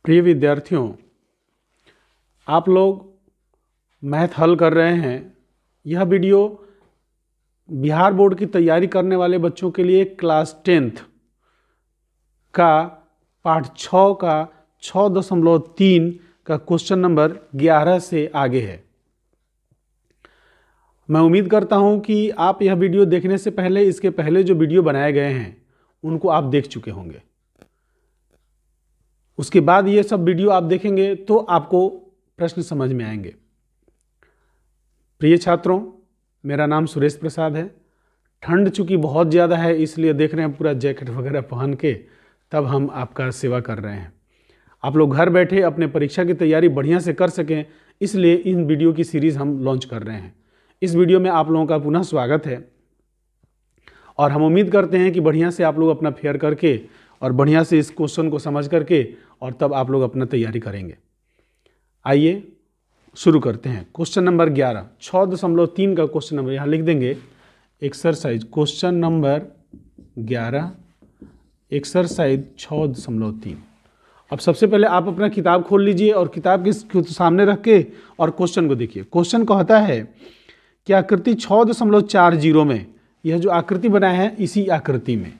प्रिय विद्यार्थियों, आप लोग मैथ हल कर रहे हैं। यह वीडियो बिहार बोर्ड की तैयारी करने वाले बच्चों के लिए क्लास 10th का पाठ 6 का 6.3 का क्वेश्चन नंबर 11 से आगे है। मैं उम्मीद करता हूं कि आप यह वीडियो देखने से पहले इसके पहले जो वीडियो बनाए गए हैं उनको आप देख चुके होंगे। उसके बाद ये सब वीडियो आप देखेंगे तो आपको प्रश्न समझ में आएंगे। प्रिय छात्रों, मेरा नाम सुरेश प्रसाद है। ठंड चूंकि बहुत ज़्यादा है इसलिए देख रहे हैं पूरा जैकेट वगैरह पहन के तब हम आपका सेवा कर रहे हैं। आप लोग घर बैठे अपने परीक्षा की तैयारी बढ़िया से कर सकें, इसलिए इन वीडियो की सीरीज़ हम लॉन्च कर रहे हैं। इस वीडियो में आप लोगों का पुनः स्वागत है और हम उम्मीद करते हैं कि बढ़िया से आप लोग अपना फेयर करके और बढ़िया से इस क्वेश्चन को समझ करके और तब आप लोग अपना तैयारी करेंगे। आइए शुरू करते हैं। क्वेश्चन नंबर 11 6.3 का क्वेश्चन नंबर यहाँ लिख देंगे। Exercise question number 11 exercise 6.3। अब सबसे पहले आप अपना किताब खोल लीजिए और किताब के सामने रख के और क्वेश्चन को देखिए। क्वेश्चन कहता है कि आकृति 6.40 में यह जो आकृति बनाया है इसी आकृति में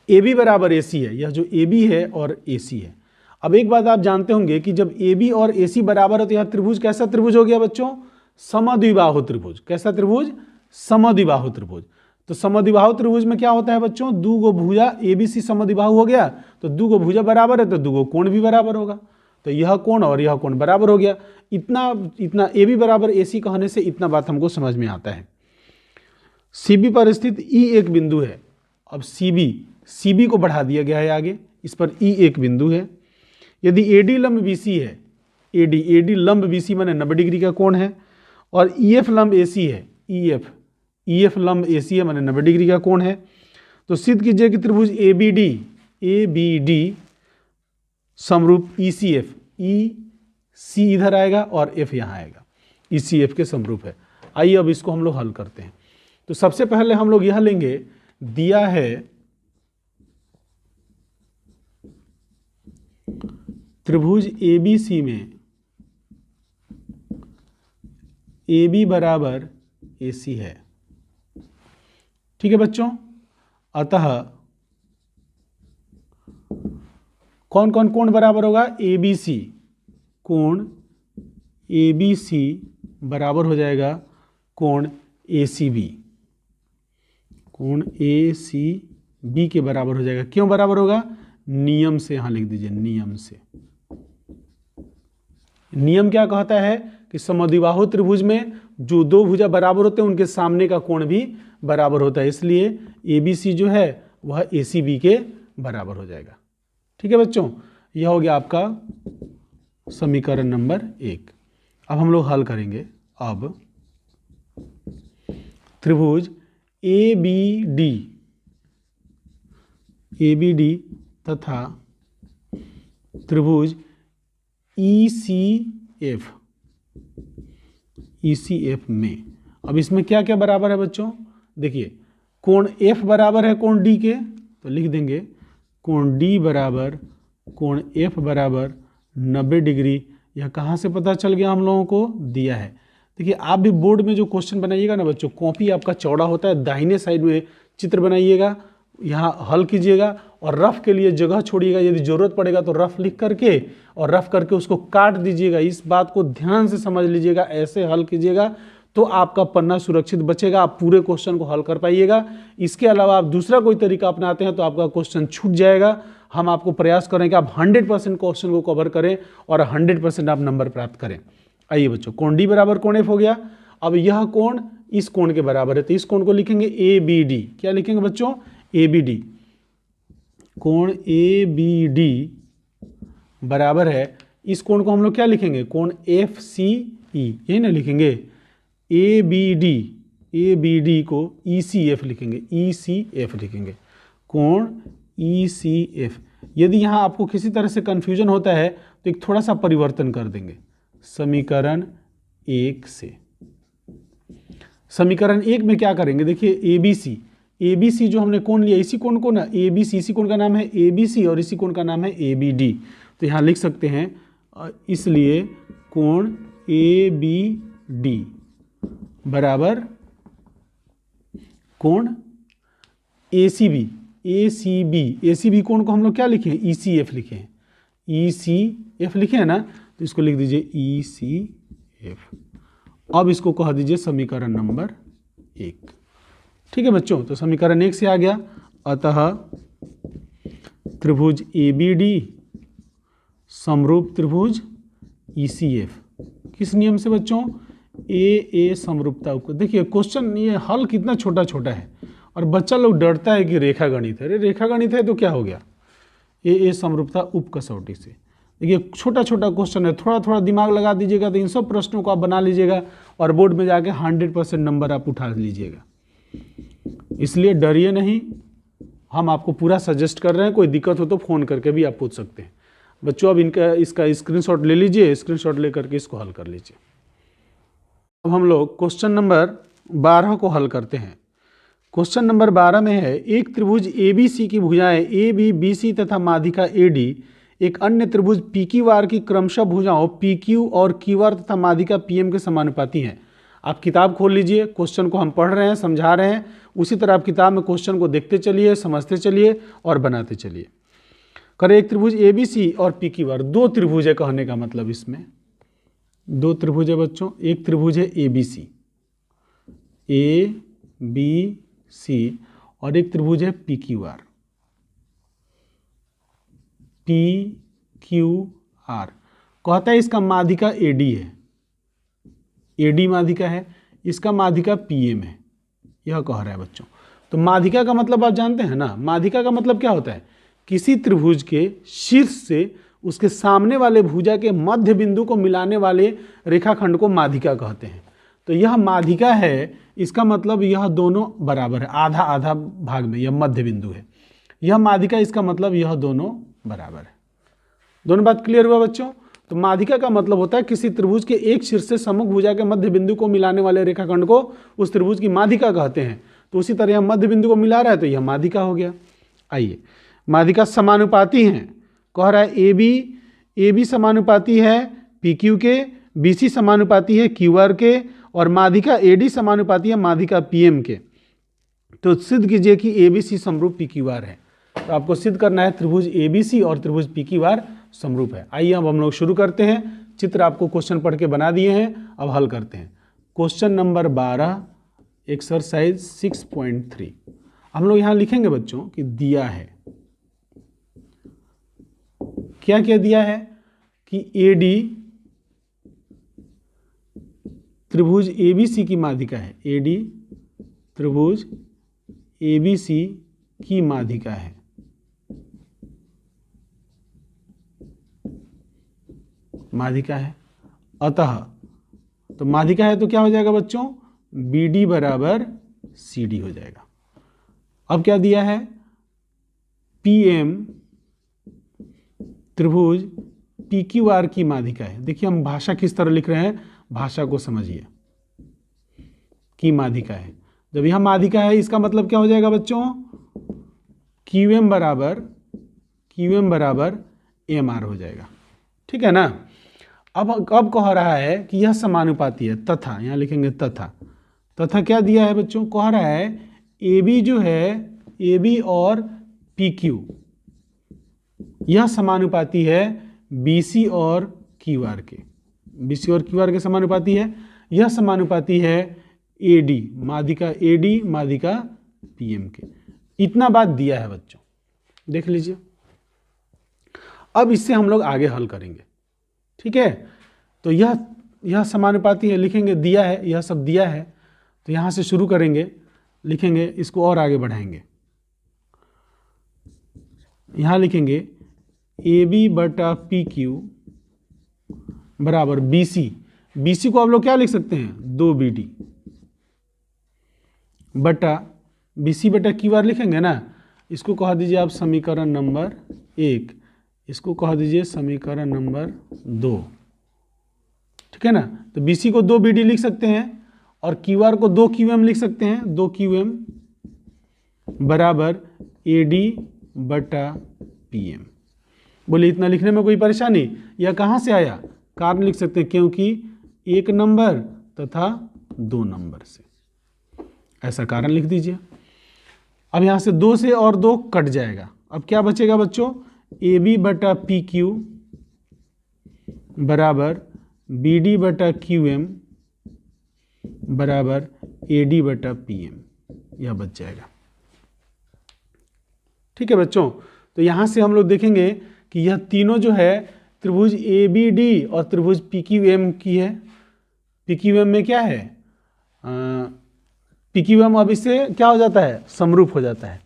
AB बराबर AC है। यह जो AB है और AC है। अब एक बात आप जानते होंगे कि जब AB और AC बराबर हो तो यह त्रिभुज कैसा त्रिभुज हो गया बच्चों? समद्विबाहु त्रिभुज। कैसा त्रिभुज? समद्विबाहु त्रिभुज। तो समद्विबाहु त्रिभुज में क्या होता है बच्चों? दो गो भुजा ABC समद्विबाहु हो गया तो दो गो भुजा बराबर है तो दो गो कोण भी बराबर होगा। तो यह कोण और यह कोण बराबर हो गया। इतना AB बराबर AC कहने से इतना बात हमको समझ में आता है। CB पर स्थित E एक बिंदु है। अब CB को बढ़ा दिया गया है आगे, इस पर E एक बिंदु है। यदि AD लंब BC है, AD लंब BC माने 90 डिग्री का कोण है और EF लंब AC है, EF लंब AC है माने 90 डिग्री का कोण है, तो सिद्ध कीजिए कि त्रिभुज ABD समरूप ECF, EC इधर आएगा और F यहाँ आएगा, ECF के समरूप है। आइए अब इसको हम लोग हल करते हैं। तो सबसे पहले हम लोग यह लेंगे, दिया है त्रिभुज ABC में AB बराबर AC है। ठीक है बच्चों, अतः कौन कौन कोण बराबर होगा? ABC, कोण ABC बराबर हो जाएगा कोण ACB, कोण ACB के बराबर हो जाएगा। क्यों बराबर होगा? नियम से यहाँ लिख दीजिए, नियम से। नियम क्या कहता है कि समद्विबाहु त्रिभुज में जो दो भुजा बराबर होते हैं उनके सामने का कोण भी बराबर होता है, इसलिए ABC जो है वह ACB के बराबर हो जाएगा। ठीक है बच्चों, यह हो गया आपका समीकरण नंबर 1। अब हम लोग हल करेंगे। अब त्रिभुज ABD तथा त्रिभुज ECF में, अब इसमें क्या क्या बराबर है बच्चों? देखिए, कोण F बराबर है कोण D के, तो लिख देंगे कोण D बराबर कोण F बराबर 90 डिग्री। यह कहाँ से पता चल गया? हम लोगों को दिया है। देखिए, आप भी बोर्ड में जो क्वेश्चन बनाइएगा ना बच्चों, कॉपी आपका चौड़ा होता है, दाहिने साइड में चित्र बनाइएगा, यहाँ हल कीजिएगा और रफ के लिए जगह छोड़िएगा। यदि जरूरत पड़ेगा तो रफ लिख करके और रफ करके उसको काट दीजिएगा। इस बात को ध्यान से समझ लीजिएगा, ऐसे हल कीजिएगा तो आपका पन्ना सुरक्षित बचेगा, आप पूरे क्वेश्चन को हल कर पाइएगा। इसके अलावा आप दूसरा कोई तरीका अपनाते हैं तो आपका क्वेश्चन छूट जाएगा। हम आपको प्रयास करें कि आप 100% क्वेश्चन को कवर करें और 100% आप नंबर प्राप्त करें। आइए बच्चों, कोण D बराबर कोण F हो गया। अब यह कोण इस कोण के बराबर है तो इस कोण को लिखेंगे ABD। क्या लिखेंगे बच्चों? ABD। कोण ABD बराबर है, इस कोण को हम लोग क्या लिखेंगे? कोण FCE, यही ना लिखेंगे। ABD को ECF लिखेंगे, ECF लिखेंगे, कोण ECF। यदि यहाँ आपको किसी तरह से कंफ्यूजन होता है तो एक थोड़ा सा परिवर्तन कर देंगे समीकरण 1 से। समीकरण 1 में क्या करेंगे? देखिए, ABC जो हमने कोण लिया, इसी कोण को ना ABC, इसी कोण का नाम है ABC और इसी कोण का नाम है ABD। तो यहाँ लिख सकते हैं इसलिए कोण ABD बराबर कोण ACB कोण को हम लोग क्या लिखे हैं, ECF लिखे हैं, ECF लिखे हैं ना, तो इसको लिख दीजिए ECF। अब इसको कह दीजिए समीकरण नंबर 1। ठीक है बच्चों, तो समीकरण 1 से आ गया, अतः त्रिभुज ABD समरूप त्रिभुज ECF। किस नियम से बच्चों, AA समरूपता उपगत। देखिए क्वेश्चन ये हल कितना छोटा छोटा है और बच्चा लोग डरता है कि रेखा गणित है। अरे रेखा गणित है तो क्या हो गया, AA समरूपता उप कसौटी से। देखिए छोटा छोटा क्वेश्चन है, थोड़ा थोड़ा दिमाग लगा दीजिएगा तो इन सब प्रश्नों को आप बना लीजिएगा और बोर्ड में जाके 100% नंबर आप उठा लीजिएगा। इसलिए डरिए नहीं, हम आपको पूरा सजेस्ट कर रहे हैं। कोई दिक्कत हो तो फ़ोन करके भी आप पूछ सकते हैं। बच्चों अब इसका स्क्रीनशॉट ले लीजिए, स्क्रीनशॉट ले करके इसको हल कर लीजिए। अब हम लोग क्वेश्चन नंबर 12 को हल करते हैं। क्वेश्चन नंबर 12 में है, एक त्रिभुज ABC की भुजाएं AB, BC तथा माध्यिका AD एक अन्य त्रिभुज PQR की क्रमशः भुजाओं PQ और QR तथा माध्यिका PM के समानुपाती हैं। आप किताब खोल लीजिए, क्वेश्चन को हम पढ़ रहे हैं, समझा रहे हैं, उसी तरह आप किताब में क्वेश्चन को देखते चलिए, समझते चलिए और बनाते चलिए। करें एक त्रिभुज ABC और PQR, दो त्रिभुज है कहने का मतलब, इसमें दो त्रिभुज है बच्चों। एक त्रिभुज है ABC और एक त्रिभुज है PQR। कहता है इसका माध्यिका AD है, AD माध्यिका है, इसका माध्यिका PM है, यह कह रहा है बच्चों। तो माध्यिका का मतलब आप जानते हैं ना, माध्यिका का मतलब क्या होता है, किसी त्रिभुज के शीर्ष से उसके सामने वाले भुजा के मध्य बिंदु को मिलाने वाले रेखाखंड को माध्यिका कहते हैं। तो यह माध्यिका है, इसका मतलब यह दोनों बराबर है, आधा आधा भाग में यह मध्य बिंदु है। यह माध्यिका, इसका मतलब यह दोनों बराबर है। दोनों बात क्लियर हुआ बच्चों। तो माध्यिका का मतलब होता है किसी त्रिभुज के एक शीर्ष से सम्मुख भुजा के मध्य बिंदु को मिलाने वाले रेखाखंड को उस त्रिभुज की माध्यिका कहते हैं। तो उसी तरह यह मध्य बिंदु को मिला रहा है तो यह माध्यिका हो गया। आइए, माध्यिका समानुपाती हैं, कह रहा है AB समानुपाती है PQ के, BC समानुपाती है QR के और माध्यिका AD समानुपाती है माध्यिका PM के। तो सिद्ध कीजिए कि ABC समरूप PQR है। तो आपको सिद्ध करना है त्रिभुज ABC और त्रिभुज PQR समरूप है। आइए अब हम लोग शुरू करते हैं। चित्र आपको क्वेश्चन पढ़ के बना दिए हैं, अब हल करते हैं। क्वेश्चन नंबर 12 एक्सरसाइज 6.3 हम लोग यहाँ लिखेंगे बच्चों कि दिया है, क्या क्या दिया है कि AD त्रिभुज ABC की माध्यिका है, AD त्रिभुज ABC की माध्यिका है। माध्यिका है, अतः तो माध्यिका है तो क्या हो जाएगा बच्चों, BD बराबर CD हो जाएगा। अब क्या दिया है, PM त्रिभुज PQR की माध्यिका है। देखिए हम भाषा किस तरह लिख रहे हैं, भाषा को समझिए, की माध्यिका है। जब यह माध्यिका है इसका मतलब क्या हो जाएगा बच्चों, QM बराबर MR हो जाएगा। ठीक है ना। अब कह रहा है कि यह समानुपाती है, तथा यहाँ लिखेंगे तथा क्या दिया है बच्चों, कह रहा है AB जो है, AB और PQ यह समानुपाती है BC और QR के, BC और QR के समानुपाती है। यह समानुपाती है AD माध्यिका PM के। इतना बात दिया है बच्चों, देख लीजिए। अब इससे हम लोग आगे हल करेंगे। ठीक है, तो यह समानुपाती है, लिखेंगे दिया है, यह सब दिया है, तो यहाँ से शुरू करेंगे, लिखेंगे, इसको और आगे बढ़ाएंगे। यहाँ लिखेंगे AB बटा PQ बराबर BC को आप लोग क्या लिख सकते हैं, 2BD बटा BC बटा QR लिखेंगे ना। इसको कह दीजिए आप समीकरण नंबर 1, इसको कह दीजिए समीकरण नंबर 2। ठीक है ना। तो BC को 2BD लिख सकते हैं और QR को 2QM लिख सकते हैं, 2QM बराबर AD बटा PM। बोले इतना लिखने में कोई परेशानी? यह कहाँ से आया? कारण लिख सकते हैं, क्योंकि 1 नंबर तथा 2 नंबर से, ऐसा कारण लिख दीजिए। अब यहाँ से 2 से और 2 कट जाएगा। अब क्या बचेगा बच्चों? AB बटा PQ बराबर BD बटा QM बराबर AD बटा PM, यह बच जाएगा। ठीक है बच्चों, तो यहाँ से हम लोग देखेंगे कि यह तीनों जो है त्रिभुज ABD और त्रिभुज PQM की है। PQM में क्या है? PQM अब इससे क्या हो जाता है? समरूप हो जाता है।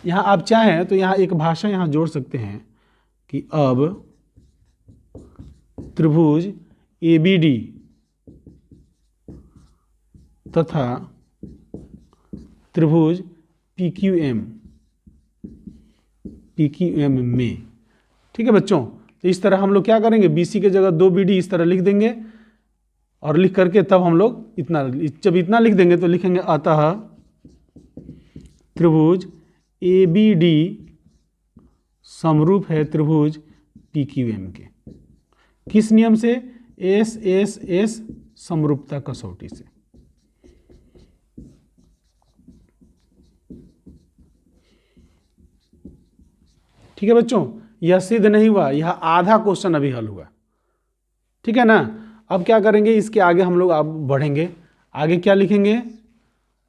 यहाँ आप चाहें तो यहाँ एक भाषा यहाँ जोड़ सकते हैं कि अब त्रिभुज ABD तथा त्रिभुज PQM में, ठीक है बच्चों। तो इस तरह हम लोग क्या करेंगे, BC के जगह 2 BD इस तरह लिख देंगे, और लिख करके तब हम लोग इतना, जब इतना लिख देंगे तो लिखेंगे अतः त्रिभुज ABD समरूप है त्रिभुज PQM के। किस नियम से? SSS समरूपता कसौटी से। ठीक है बच्चों, यह सिद्ध नहीं हुआ, यह आधा क्वेश्चन अभी हल हुआ। ठीक है ना। अब क्या करेंगे, इसके आगे हम लोग अब बढ़ेंगे। आगे क्या लिखेंगे?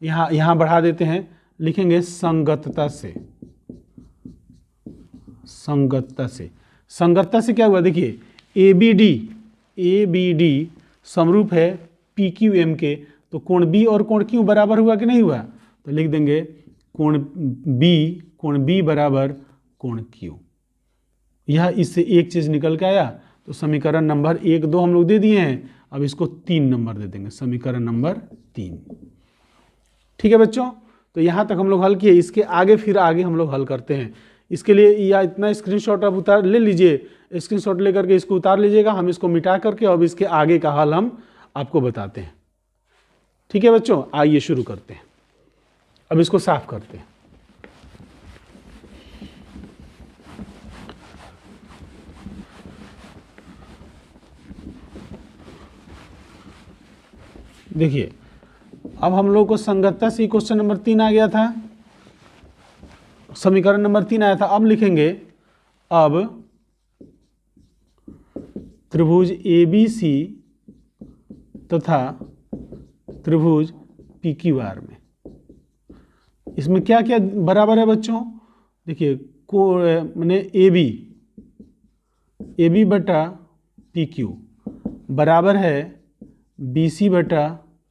यहाँ बढ़ा देते हैं, लिखेंगे संगतता से। संगतता से, संगतता से क्या हुआ? देखिए ABD समरूप है PQM के, तो कोण B और कोण Q बराबर हुआ कि नहीं हुआ? तो लिख देंगे कोण B बराबर कोण Q। यह इससे एक चीज निकल के आया, तो समीकरण नंबर 1, 2 हम लोग दे दिए हैं। अब इसको 3 नंबर दे देंगे, समीकरण नंबर 3। ठीक है बच्चों, तो यहाँ तक हम लोग हल किए। इसके आगे फिर आगे हम लोग हल करते हैं। इसके लिए या इतना स्क्रीनशॉट आप उतार ले लीजिए, स्क्रीनशॉट लेकर के इसको उतार लीजिएगा। हम इसको मिटा करके अब इसके आगे का हल हम आपको बताते हैं। ठीक है बच्चों, आइए शुरू करते हैं। अब इसको साफ करते हैं। देखिए, अब हम लोग को संगतता से क्वेश्चन नंबर 3 आ गया था, समीकरण नंबर 3 आया था। अब लिखेंगे, अब त्रिभुज ABC तथा त्रिभुज PQR में, इसमें क्या क्या बराबर है बच्चों? देखिए, मैंने AB बटा PQ बराबर है BC बटा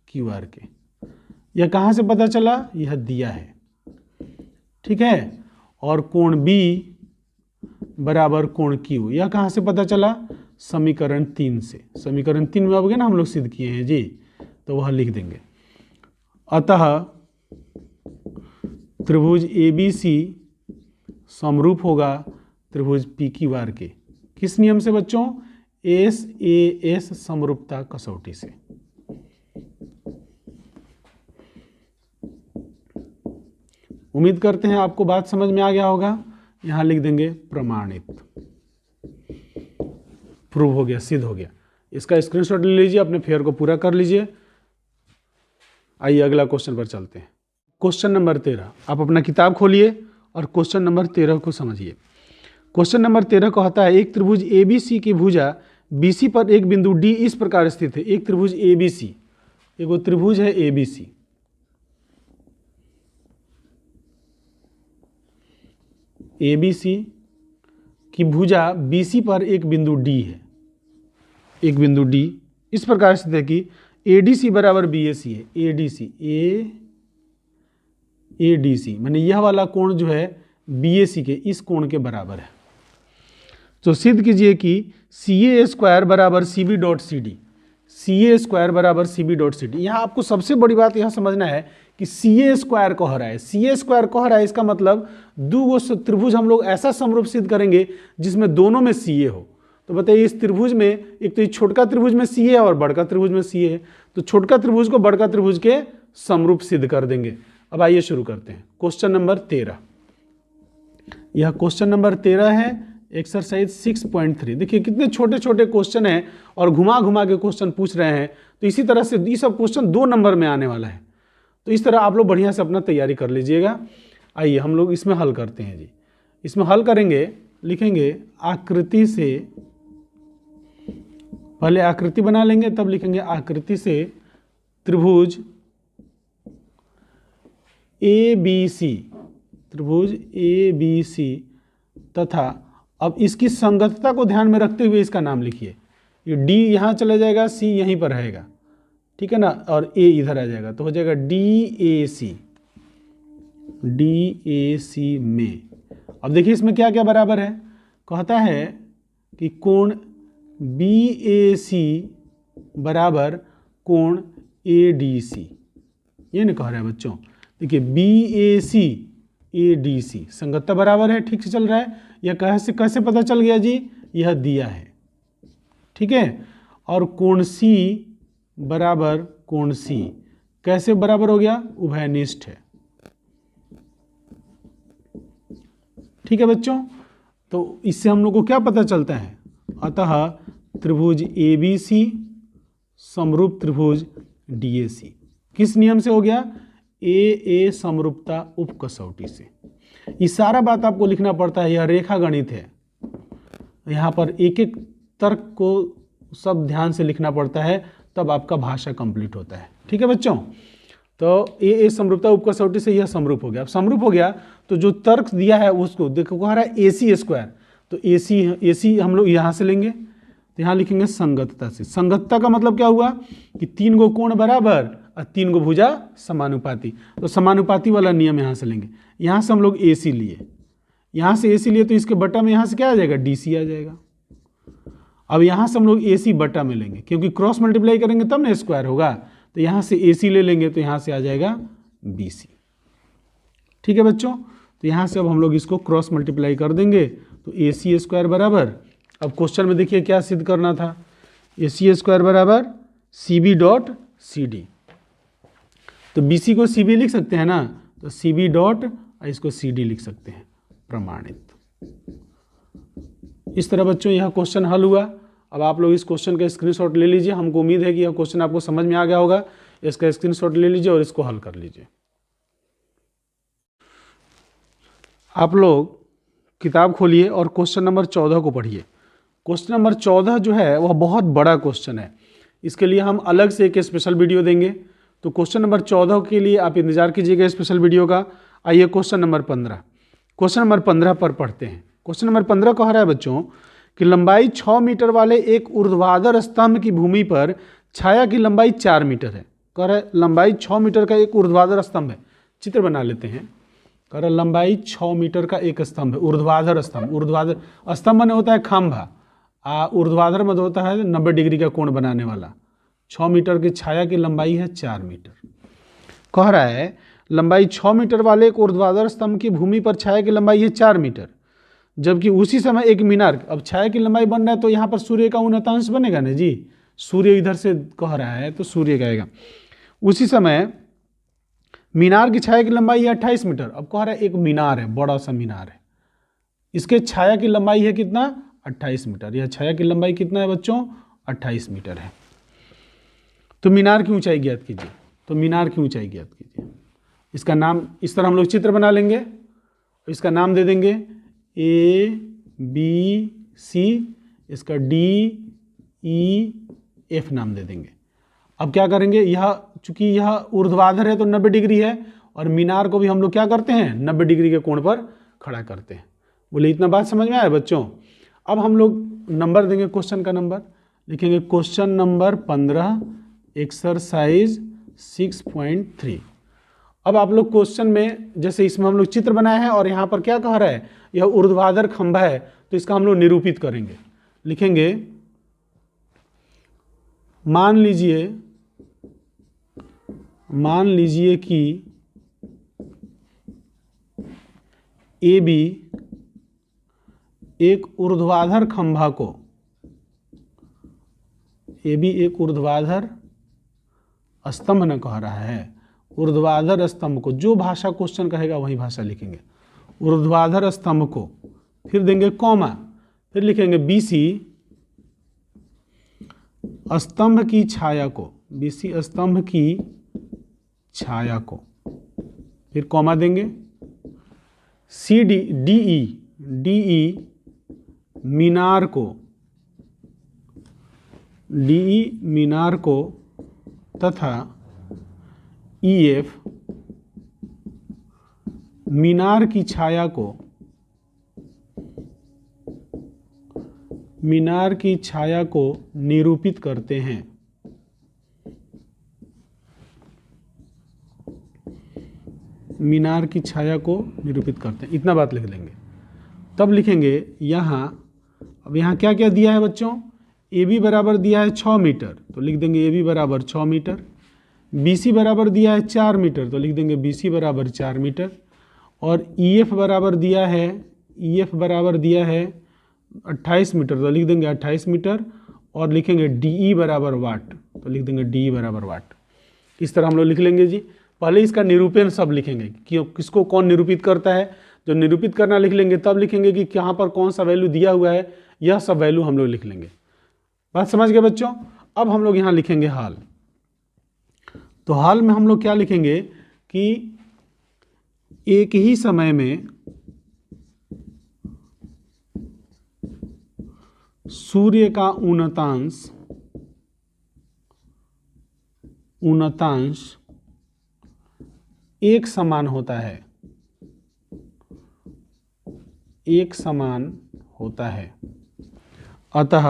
QR के। यह कहाँ से पता चला? यह दिया है। ठीक है। और कोण B बराबर कोण Q, यह कहाँ से पता चला? समीकरण 3 से। समीकरण 3 में अब गए ना हम लोग सिद्ध किए हैं जी, तो वह लिख देंगे। अतः त्रिभुज ABC समरूप होगा त्रिभुज PQR के। किस नियम से बच्चों? SAS समरूपता कसौटी से। उम्मीद करते हैं आपको बात समझ में आ गया होगा। यहां लिख देंगे प्रमाणित, प्रूव हो गया, सिद्ध हो गया। इसका स्क्रीनशॉट ले लीजिए, अपने फेयर को पूरा कर लीजिए। आइए अगला क्वेश्चन पर चलते हैं। क्वेश्चन नंबर 13, आप अपना किताब खोलिए और क्वेश्चन नंबर 13 को समझिए। क्वेश्चन नंबर 13 कहता है, एक त्रिभुज ABC की भुजा BC पर एक बिंदु D इस प्रकार स्थित है। एक त्रिभुज ABC, एक त्रिभुज है ABC, ABC की भुजा BC पर एक बिंदु D है। एक बिंदु D इस प्रकार स्थित है कि ADC बराबर BAC है। ADC माने यह वाला कोण जो है BAC के इस कोण के बराबर है। तो सिद्ध कीजिए कि CA स्क्वायर बराबर CB dot CD, CA square बराबर CB डॉट CD। यहाँ आपको सबसे बड़ी बात यह समझना है कि CA स्क्वायर कह रहा है। CA स्क्वायर कह रहा है, इसका मतलब दो त्रिभुज हम लोग ऐसा समरूप सिद्ध करेंगे जिसमें दोनों में CA हो। तो बताइए, इस त्रिभुज में एक तो छोटका त्रिभुज में CA है और बड़का त्रिभुज में CA है, तो छोटका त्रिभुज को बड़का त्रिभुज के समरूप सिद्ध कर देंगे। अब आइए शुरू करते हैं। क्वेश्चन नंबर 13, यह क्वेश्चन नंबर 13 है। एक्सरसाइज 6.3। देखिए कितने छोटे छोटे क्वेश्चन हैं और घुमा घुमा के क्वेश्चन पूछ रहे हैं। तो इसी तरह से ये सब क्वेश्चन 2 नंबर में आने वाला है। तो इस तरह आप लोग बढ़िया से अपना तैयारी कर लीजिएगा। आइए हम लोग इसमें हल करते हैं जी। इसमें हल करेंगे, लिखेंगे आकृति से, पहले आकृति बना लेंगे तब लिखेंगे आकृति से त्रिभुज ABC, त्रिभुज ABC तथा अब इसकी संगतता को ध्यान में रखते हुए इसका नाम लिखिए। ये D यहाँ चला जाएगा, C यहीं पर रहेगा, ठीक है ना, और A इधर आ जाएगा, तो हो जाएगा DAC। DAC में अब देखिए इसमें क्या क्या बराबर है। कहता है कि कोण BAC बराबर कोण ADC, ये नहीं कह रहा है बच्चों। देखिए BAC ADC संगतता बराबर है, ठीक से चल रहा है। यह कैसे पता चल गया जी, यह दिया है, ठीक है। और कोण C बराबर कोण C कैसे बराबर हो गया, उभयनिष्ठ है, ठीक है बच्चों। तो इससे हम लोग को क्या पता चलता है, अतः त्रिभुज ABC समरूप त्रिभुज DAC किस नियम से हो गया, AA समरूपता उप कसौटी से। ये सारा बात आपको लिखना पड़ता है, यह रेखा गणित है। यहाँ पर एक एक तर्क को सब ध्यान से लिखना पड़ता है, तब आपका भाषा कंप्लीट होता है, ठीक है बच्चों। तो AA समरूपता उप कसौटी से यह समरूप हो गया। अब समरूप हो गया तो जो तर्क दिया है उसको देखो, कह रहा है AC स्क्वायर, तो AC हम लोग यहाँ से लेंगे, तो यहाँ लिखेंगे संगतता से। संगतता का मतलब क्या हुआ कि 3 गो कोण बराबर और 3 गो भुजा समानुपाती, तो समानुपाती वाला नियम यहाँ से लेंगे। यहाँ से हम लोग AC लिए, यहाँ से AC लिए तो इसके बटा में यहाँ से क्या आ जाएगा, DC आ जाएगा। अब यहाँ से हम लोग AC बटा में लेंगे, क्योंकि क्रॉस मल्टीप्लाई करेंगे तब ना स्क्वायर होगा। तो यहाँ से AC ले लेंगे तो यहाँ से आ जाएगा BC, ठीक है बच्चों। तो यहाँ से अब हम लोग इसको क्रॉस मल्टीप्लाई कर देंगे तो AC स्क्वायर बराबर, अब क्वेश्चन में देखिए क्या सिद्ध करना था, AC स्क्वायर बराबर CB डॉट CD। तो BC को CB लिख सकते हैं ना, तो CB डॉट इसको CD लिख सकते हैं, प्रमाणित। इस तरह बच्चों यह क्वेश्चन हल हुआ। अब आप लोग इस क्वेश्चन का स्क्रीनशॉट ले लीजिए। हमको उम्मीद है कि यह क्वेश्चन आपको समझ में आ गया होगा। इसका स्क्रीनशॉट ले लीजिए और इसको हल कर लीजिए। आप लोग किताब खोलिए और क्वेश्चन नंबर 14 को पढ़िए। क्वेश्चन नंबर 14 जो है वह बहुत बड़ा क्वेश्चन है, इसके लिए हम अलग से एक स्पेशल वीडियो देंगे। तो क्वेश्चन नंबर 14 के लिए आप इंतजार कीजिएगा स्पेशल वीडियो का। आइए क्वेश्चन नंबर 15, क्वेश्चन नंबर 15 पर पढ़ते हैं। क्वेश्चन नंबर 15 कह रहा है बच्चों कि लंबाई 6 मीटर वाले एक ऊर्ध्वाधर स्तंभ की भूमि पर छाया की लंबाई 4 मीटर है। कह रहा है लंबाई 6 मीटर का एक ऊर्ध्वाधर स्तंभ है। चित्र बना लेते हैं। कह रहा है लंबाई 6 मीटर का एक स्तंभ है, ऊर्ध्वाधर स्तंभ। ऊर्ध्वाधर स्तंभ में होता है खंभा, ऊर्ध्वाधर में होता है 90 डिग्री का कोण बनाने वाला। 6 मीटर की छाया की लंबाई है 4 मीटर। कह रहा है लंबाई 6 मीटर वाले एक ऊर्ध्वाधर स्तंभ की भूमि पर छाया की लंबाई है 4 मीटर, जबकि उसी समय एक मीनार, अब छाया की लंबाई बन रहा है तो यहाँ पर सूर्य का उन्नतांश बनेगा ना जी, सूर्य इधर से कह रहा है तो सूर्य का आएगा। उसी समय मीनार की छाया की लंबाई है 28 मीटर। अब कह रहा है एक मीनार है, बड़ा सा मीनार है, इसके छाया की लंबाई है कितना, 28 मीटर। यह छाया की लंबाई कितना है बच्चों, 28 मीटर है। तो मीनार की ऊंचाई ज्ञात कीजिए। तो मीनार की ऊंचाई ज्ञात कीजिए। इसका नाम इस तरह हम लोग चित्र बना लेंगे, इसका नाम दे देंगे ABC, इसका DEF नाम दे देंगे। अब क्या करेंगे, यह चूंकि यह ऊर्ध्वाधर है तो 90 डिग्री है, और मीनार को भी हम लोग क्या करते हैं, 90 डिग्री के कोण पर खड़ा करते हैं। बोले इतना बात समझ में आया बच्चों। अब हम लोग नंबर देंगे, क्वेश्चन का नंबर लिखेंगे। Question number 15 exercise 6.3। अब आप लोग क्वेश्चन में जैसे इसमें हम लोग चित्र बनाए हैं और यहाँ पर क्या कह रहा है, यह ऊर्ध्वाधर खंभा है, तो इसका हम लोग निरूपित करेंगे। लिखेंगे मान लीजिए कि AB एक ऊर्ध्वाधर खंभा को, AB एक ऊर्ध्वाधर स्तंभ न कह रहा है, ऊर्ध्वाधर स्तंभ को, जो भाषा क्वेश्चन कहेगा वही भाषा लिखेंगे। ऊर्ध्वाधर स्तंभ को, फिर देंगे कॉमा, फिर लिखेंगे BC स्तंभ की छाया को, BC स्तंभ की छाया को, फिर कॉमा देंगे। DE मीनार को, DE मीनार को तथा EF मीनार की छाया को, मीनार की छाया को निरूपित करते हैं। मीनार की छाया को निरूपित करते हैं, इतना बात लिख लेंगे। तब लिखेंगे यहाँ, अब यहाँ क्या क्या दिया है बच्चों, AB बराबर दिया है 6 मीटर, तो लिख देंगे AB बराबर 6 मीटर। BC बराबर दिया है 4 मीटर, तो लिख देंगे BC बराबर 4 मीटर। और EF बराबर दिया है, EF बराबर दिया है 28 मीटर, तो लिख देंगे 28 मीटर। और लिखेंगे DE बराबर वाट, तो लिख देंगे DE बराबर वाट। इस तरह हम लोग लिख लेंगे जी। पहले इसका निरूपण सब लिखेंगे कि किसको कौन निरूपित करता है। जो निरूपित करना लिख लेंगे तब लिखेंगे कि यहाँ पर कौन सा वैल्यू दिया हुआ है, यह सब वैल्यू हम लोग लिख लेंगे। बात समझ गए बच्चों। अब हम लोग यहाँ लिखेंगे हाल। तो हाल में हम लोग क्या लिखेंगे कि एक ही समय में सूर्य का उन्नतांश एक समान होता है, एक समान होता है। अतः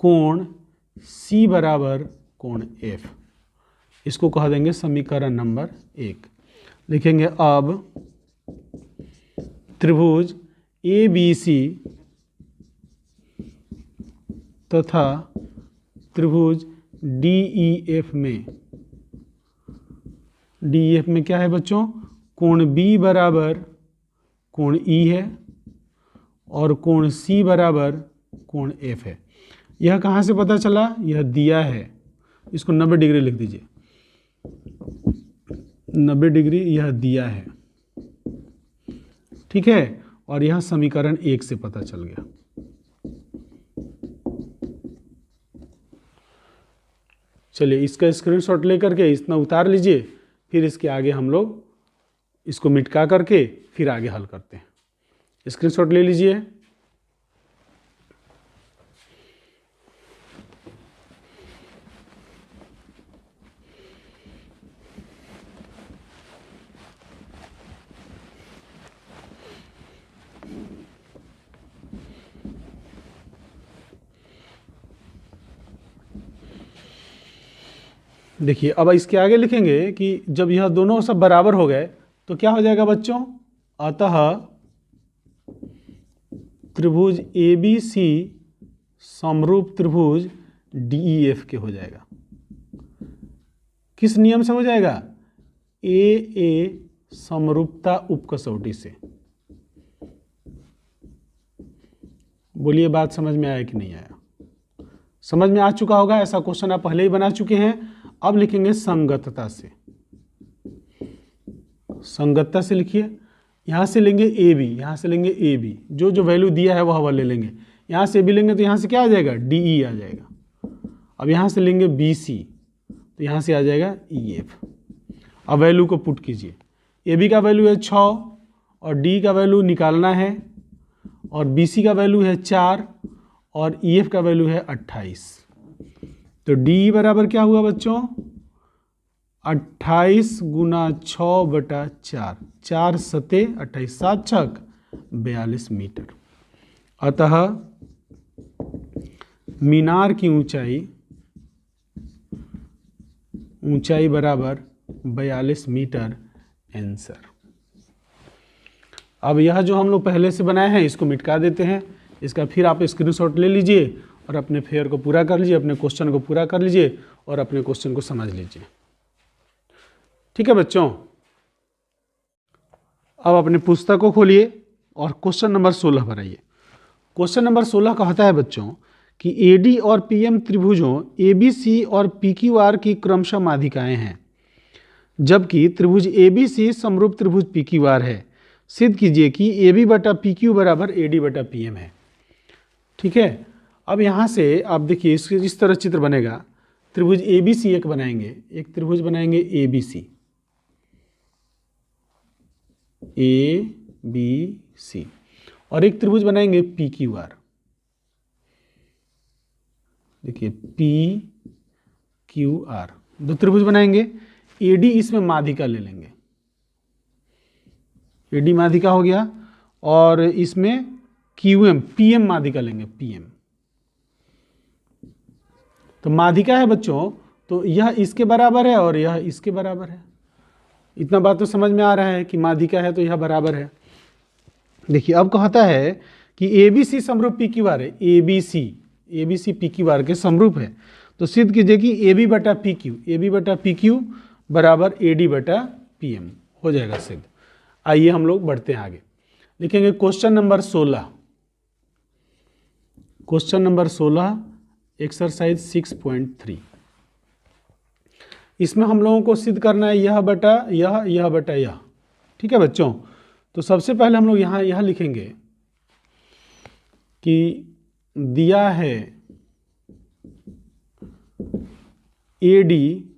कोण C बराबर कोण F, इसको कह देंगे समीकरण नंबर 1। लिखेंगे अब त्रिभुज ABC तथा त्रिभुज DEF में क्या है बच्चों, कोण B बराबर कोण E है और कोण C बराबर कोण F है। यह कहाँ से पता चला, यह दिया है, इसको 90 डिग्री लिख दीजिए, 90 डिग्री यह दिया है, ठीक है। और यह समीकरण 1 से पता चल गया। चलिए इसका स्क्रीनशॉट लेकर के इतना उतार लीजिए, फिर इसके आगे हम लोग इसको मिटका करके फिर आगे हल करते हैं। स्क्रीनशॉट ले लीजिए। देखिए अब इसके आगे लिखेंगे कि जब यह दोनों सब बराबर हो गए तो क्या हो जाएगा बच्चों, अतः त्रिभुज ABC समरूप त्रिभुज DEF के हो जाएगा। किस नियम से हो जाएगा, AA समरूपता उपकसौटी से। बोलिए बात समझ में आया कि नहीं आया, समझ में आ चुका होगा, ऐसा क्वेश्चन आप पहले ही बना चुके हैं। अब लिखेंगे संगतता से, संगतता से लिखिए। यहाँ से लेंगे AB, यहाँ से लेंगे AB, जो जो वैल्यू दिया है वह ले लेंगे। यहाँ से AB लेंगे तो यहाँ से क्या आ जाएगा, DE आ जाएगा। अब यहाँ से लेंगे BC तो यहाँ से आ जाएगा EF। अब वैल्यू को पुट कीजिए, AB का वैल्यू है 6 और D का वैल्यू निकालना है और BC का वैल्यू है 4 और EF का वैल्यू है 28। तो DE बराबर क्या हुआ बच्चों, 28 गुना 6 बटा 4, 4 सते 28, 7 छक 42 मीटर। अतः मीनार की ऊंचाई बराबर 42 मीटर आंसर। अब यह जो हम लोग पहले से बनाए हैं इसको मिटका देते हैं। इसका फिर आप स्क्रीनशॉट ले लीजिए और अपने फेयर को पूरा कर लीजिए, अपने क्वेश्चन को पूरा कर लीजिए और अपने क्वेश्चन को समझ लीजिए। ठीक है बच्चों, अब अपने पुस्तक को खोलिए और क्वेश्चन नंबर 16 पर आइए। क्वेश्चन नंबर 16 कहता है बच्चों कि AD और PM त्रिभुजों ABC और PQR की क्रमशः माध्यिकाएं हैं, जबकि त्रिभुज ABC समरूप त्रिभुज PQR है। सिद्ध कीजिए कि ए बी बटा पी क्यू बराबर ए डी बटा पी एम है। ठीक है, अब यहाँ से आप देखिए इस तरह चित्र बनेगा। त्रिभुज ए बी सी एक बनाएंगे, एक त्रिभुज बनाएंगे ए बी सी, ए बी सी, और एक त्रिभुज बनाएंगे पी क्यू आर। देखिए पी क्यू आर, दो त्रिभुज बनाएंगे। ए डी इसमें माध्यिका ले लेंगे, ए डी माध्यिका हो गया, और इसमें क्यू एम पी एम माध्यिका लेंगे, पी एम। तो माध्यिका है बच्चों, तो यह इसके बराबर है और यह इसके बराबर है। इतना बात तो समझ में आ रहा है कि माध्यिका है तो यह बराबर है। देखिए अब कहता है कि ए बी सी समरूप पी क्यू आर है, A B C P Q R के समरूप है। तो सिद्ध कीजिए कि ए बी बटा पी क्यू बराबर ए डी बटा पी एम हो जाएगा सिद्ध। आइए हम लोग बढ़ते हैं आगे, लिखेंगे question number 16। Question number 16 exercise 6.3। इसमें हम लोगों को सिद्ध करना है यह बटा यह बटा यह। ठीक है बच्चों, तो सबसे पहले हम लोग यहाँ यह लिखेंगे कि दिया है ए डी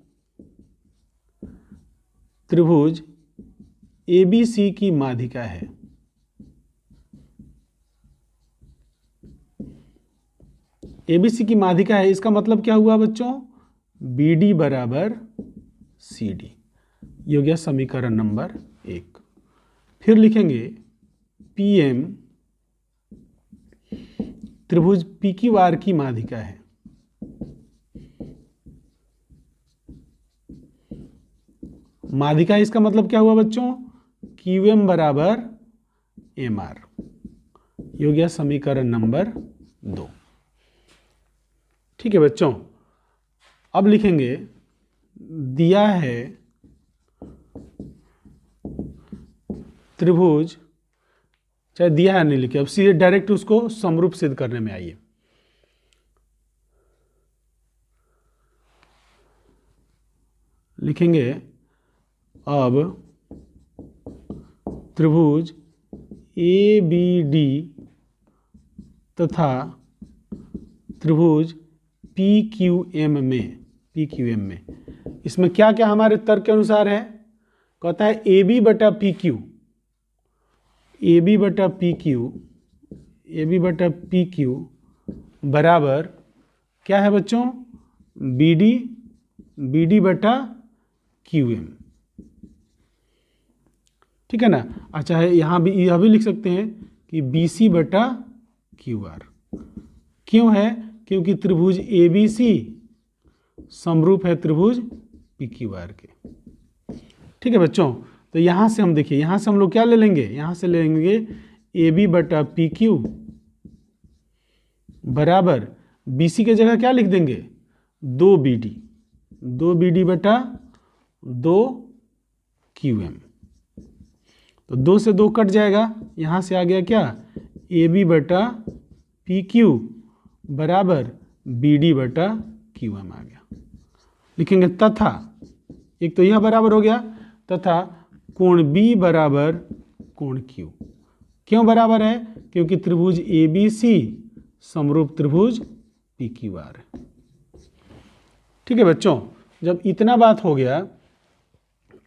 त्रिभुज ए बी सी की माध्यिका है। ए बी सी की माध्यिका है, इसका मतलब क्या हुआ बच्चों, बी डी बराबर सी डी। ये हो गया समीकरण नंबर 1। फिर लिखेंगे पी एम त्रिभुज पी क्यू आर की माध्यिका है। माध्यिका इसका मतलब क्या हुआ बच्चों, क्यू एम बराबर एम आर। ये हो गया समीकरण नंबर 2। ठीक है बच्चों, अब लिखेंगे दिया है त्रिभुज, चाहे दिया है नहीं लिखे, अब सीधे डायरेक्ट उसको समरूप सिद्ध करने में आइए। लिखेंगे अब त्रिभुज ए बी डी तथा त्रिभुज पी क्यू एम में, इसमें क्या क्या हमारे तर्क के अनुसार है, कहता है ए बी बटा पी क्यू बराबर क्या है बच्चों, बी डी बटा क्यू एम। ठीक है ना। अच्छा है, यहाँ भी यह भी लिख सकते हैं कि बी सी बटा क्यू आर। क्यों है, क्योंकि त्रिभुज ए बी सी समरूप है त्रिभुज पी क्यू आर के। ठीक है बच्चों, तो यहाँ से हम देखिए, यहाँ से हम लोग क्या ले लेंगे, यहाँ से ले लेंगे ए बी बटा पी क्यू बराबर बी सी की जगह क्या लिख देंगे, 2 बी डी बटा 2 क्यू एम। तो 2 से 2 कट जाएगा, यहाँ से आ गया क्या, ए बी बटा पी क्यू बराबर बी डी बटा क्यू एम आ गया। लिखेंगे तथा, एक तो यह बराबर हो गया, तथा कोण बी बराबर कोण क्यू। क्यों बराबर है, क्योंकि त्रिभुज ए बी सी समरूप त्रिभुज पी क्यू आर है। ठीक है बच्चों, जब इतना बात हो गया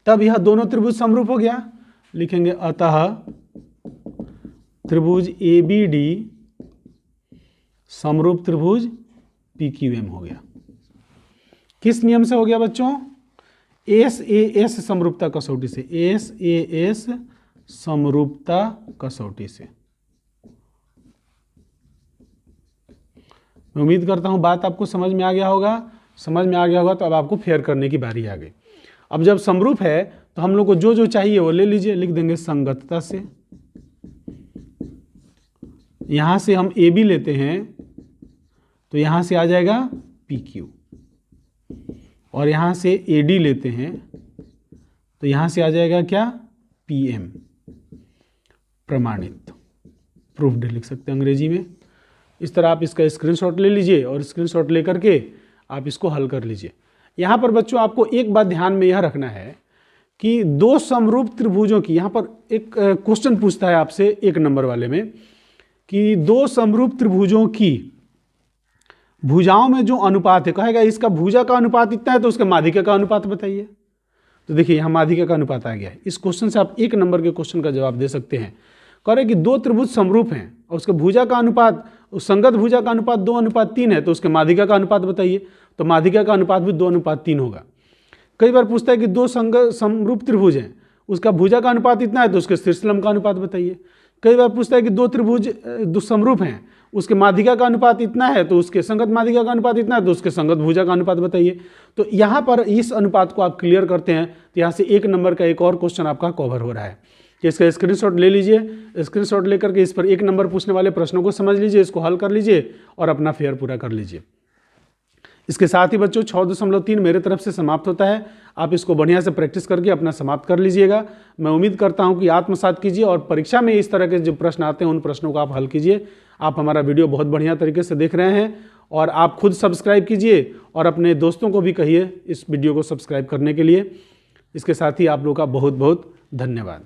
तब यह दोनों त्रिभुज समरूप हो गया। लिखेंगे अतः त्रिभुज ए बी डी समरूप त्रिभुज पी क्यू एम हो गया। किस नियम से हो गया बच्चों, एस ए एस समरूपता कसौटी से, एस ए एस समरूपता कसौटी से। मैं उम्मीद करता हूं बात आपको समझ में आ गया होगा। समझ में आ गया होगा तो अब आपको फेयर करने की बारी आ गई। अब जब समरूप है तो हम लोग को जो जो चाहिए वो ले लीजिए, लिख देंगे संगतता से। यहां से हम ए बी लेते हैं तो यहां से आ जाएगा पी क्यू, और यहां से ए डी लेते हैं तो यहां से आ जाएगा क्या, पी एम। प्रमाणित, प्रूफ्ड लिख सकते हैं अंग्रेजी में। इस तरह आप इसका स्क्रीनशॉट ले लीजिए और स्क्रीनशॉट लेकर के आप इसको हल कर लीजिए। यहाँ पर बच्चों आपको एक बात ध्यान में यह रखना है कि दो समरूप त्रिभुजों की, यहाँ पर एक क्वेश्चन पूछता है आपसे 1 नंबर वाले में कि दो समरूप त्रिभुजों की भुजाओं में जो अनुपात है, कहेगा इसका भुजा का अनुपात इतना है तो उसके माध्यिका का अनुपात बताइए। तो देखिए यहाँ माध्यिका का अनुपात आ गया है। इस क्वेश्चन से आप 1 नंबर के क्वेश्चन का जवाब दे सकते हैं। कह रहे कि दो त्रिभुज समरूप हैं और उसके भुजा का अनुपात, संगत भुजा का अनुपात 2:3 है तो उसके माध्यिका का अनुपात बताइए। तो माध्यिका का अनुपात भी 2:3 होगा। कई बार पूछता है कि दो समरूप त्रिभुज हैं, उसका भुजा का अनुपात इतना है तो उसके शीर्षलंब का अनुपात बताइए। कई बार पूछता है कि दो त्रिभुज दो समरूप हैं, उसके माध्यिका का अनुपात इतना है तो उसके संगत माध्यिका का अनुपात इतना है तो उसके संगत भुजा का अनुपात बताइए। तो यहाँ पर इस अनुपात को आप क्लियर करते हैं तो यहाँ से 1 नंबर का एक और क्वेश्चन आपका कवर हो रहा है। कि इसका स्क्रीनशॉट ले लीजिए, स्क्रीनशॉट लेकर के इस पर 1 नंबर पूछने वाले प्रश्नों को समझ लीजिए, इसको हल कर लीजिए और अपना फेयर पूरा कर लीजिए। इसके साथ ही बच्चों 6.3 मेरे तरफ से समाप्त होता है। आप इसको बढ़िया से प्रैक्टिस करके अपना समाप्त कर लीजिएगा। मैं उम्मीद करता हूं कि आत्मसात कीजिए और परीक्षा में इस तरह के जो प्रश्न आते हैं उन प्रश्नों को आप हल कीजिए। आप हमारा वीडियो बहुत बढ़िया तरीके से देख रहे हैं और आप खुद सब्सक्राइब कीजिए और अपने दोस्तों को भी कहिए इस वीडियो को सब्सक्राइब करने के लिए। इसके साथ ही आप लोगों का बहुत बहुत धन्यवाद।